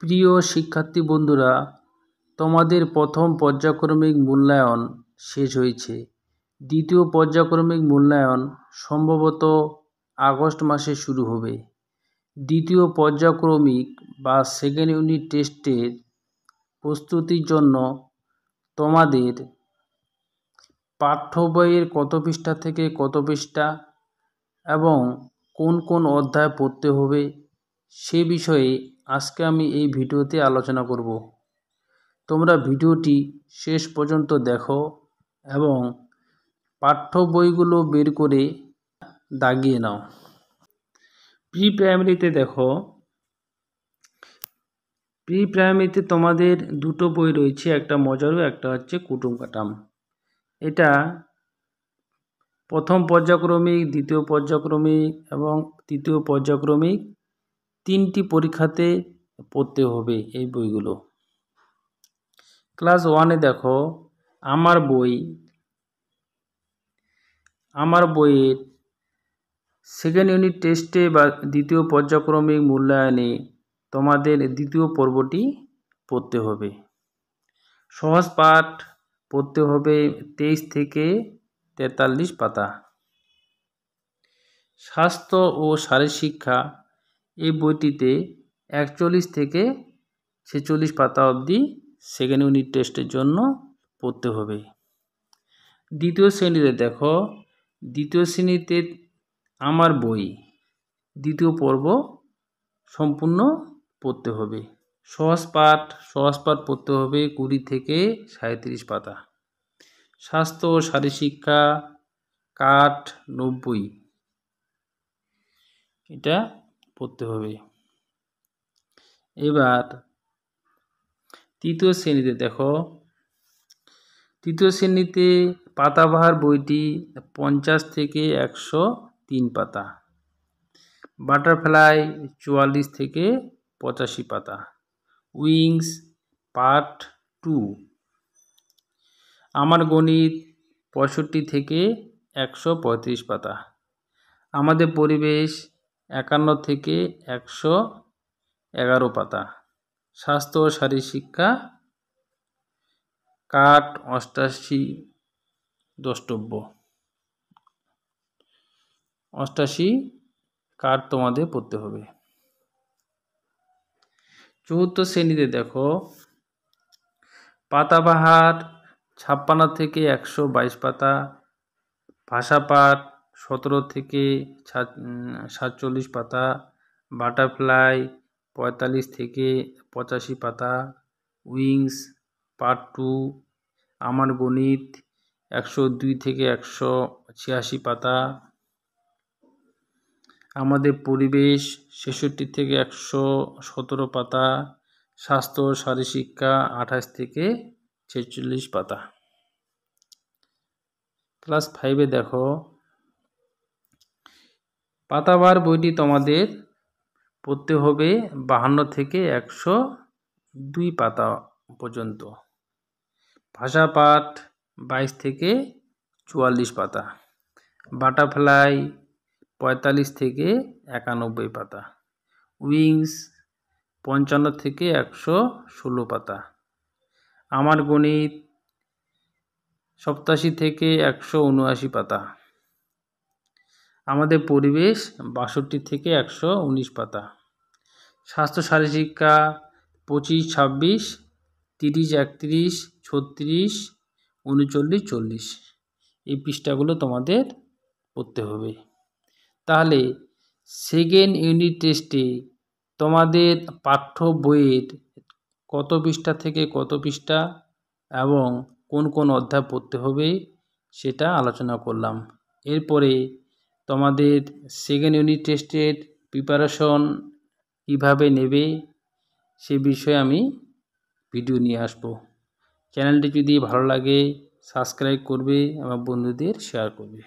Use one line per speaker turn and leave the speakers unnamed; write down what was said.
প্রিয় শিক্ষার্থী বন্ধুরা, তোমাদের প্রথম পর্যায়ক্রমিক মূল্যায়ন শেষ হয়েছে। দ্বিতীয় পর্যায়ক্রমিক মূল্যায়ন সম্ভবত আগস্ট মাসে শুরু হবে। দ্বিতীয় পর্যায়ক্রমিক বা সেকেন্ড ইউনিট টেস্টের প্রস্তুতির জন্য তোমাদের পাঠ্য বইয়ের কত পৃষ্ঠা থেকে কত পৃষ্ঠা এবং কোন কোন অধ্যায় পড়তে হবে সে বিষয়ে আজকে আমি এই ভিডিওতে আলোচনা করব। তোমরা ভিডিওটি শেষ পর্যন্ত দেখো এবং পাঠ্য বইগুলো বের করে দাগিয়ে নাও। প্রি প্রাইমারিতে দেখো, প্রি প্রাইমারিতে তোমাদের দুটো বই রয়েছে, একটা মজারু, একটা হচ্ছে কুটুম কাটাম। এটা প্রথম পর্যায়ক্রমিক, দ্বিতীয় পর্যায়ক্রমিক এবং তৃতীয় পর্যায়ক্রমিক তিনটি পরীক্ষাতে পড়তে হবে এই বইগুলো। ক্লাস 1-এ দেখো আমার বইয়ের সেকেন্ড ইউনিট টেস্টে বা দ্বিতীয় পর্যায়ক্রমিক মূল্যায়নে তোমাদের দ্বিতীয় পর্বটি পড়তে হবে। সহজ পাঠ পড়তে হবে 23 থেকে 43 পাতা। স্বাস্থ্য ও শারীরশিক্ষা এই বইটিতে 41 থেকে 46 পাতা অবধি সেকেন্ড ইউনিট টেস্টের জন্য পড়তে হবে। দ্বিতীয় শ্রেণীতে দেখো, দ্বিতীয় শ্রেণীতে আমার বই দ্বিতীয় পর্ব সম্পূর্ণ পড়তে হবে। সহজ পাঠ পড়তে হবে 20 থেকে 37 পাতা। স্বাস্থ্য ও শারীরশিক্ষা কাঠ 90, এটা পড়তে হবে। এবার তৃতীয় শ্রেণীতে দেখো, তৃতীয় শ্রেণীতে পাতাবাহার বইটি 50 থেকে 103 পাতা। বাটারফ্লাই 44 থেকে 85 পাতা। Wings part 2। আমার গণিত 65 থেকে 135 পাতা। আমাদের পরিবেশ 51 থেকে 111 পাতা। স্বাস্থ্য ও শারীরশিক্ষা কাঠ 88 দ্রষ্টব্য। 88 কাঠ তোমাদের পড়তে হবে। চতুর্থ শ্রেণীতে দেখো, পাতাবাহার 56 থেকে 122 পাতা। ভাষাপাঠ 17 থেকে 47 পাতা। বাটারফ্লাই 45 থেকে 85 পাতা। Wings part 2। আমার গণিত 102 থেকে 186 পাতা। আমাদের পরিবেশ 66 থেকে 117 পাতা। স্বাস্থ্য ও শারীরশিক্ষা 28 থেকে 46 পাতা। ক্লাস 5-এ দেখো, পাতাবাহার বইটি তোমাদের পড়তে হবে 52 থেকে 102 পাতা পর্যন্ত। ভাষাপাঠ 22 থেকে 44 পাতা। বাটারফ্লাই 45 থেকে 91 পাতা। উইংস 55 থেকে 116 পাতা। আমার গণিত 87 থেকে 179 পাতা। আমাদের পরিবেশ 62 থেকে 119 পাতা। স্বাস্থ্য শারীরশিক্ষা 25, 26, 30, 31, 36, 39, 40 এই পৃষ্ঠাগুলো তোমাদের পড়তে হবে। তাহলে সেকেন্ড ইউনিট টেস্টে তোমাদের পাঠ্য বইয়ের কত পৃষ্ঠা থেকে কত পৃষ্ঠা এবং কোন কোন অধ্যায় পড়তে হবে সেটা আলোচনা করলাম। এরপরে তোমাদের সেকেন্ড ইউনিট টেস্টের প্রিপারেশন কীভাবে নেবে সে বিষয়ে আমি ভিডিও নিয়ে আসব। চ্যানেলটি যদি ভালো লাগে সাবস্ক্রাইব করবে, আমার বন্ধুদের শেয়ার করবে।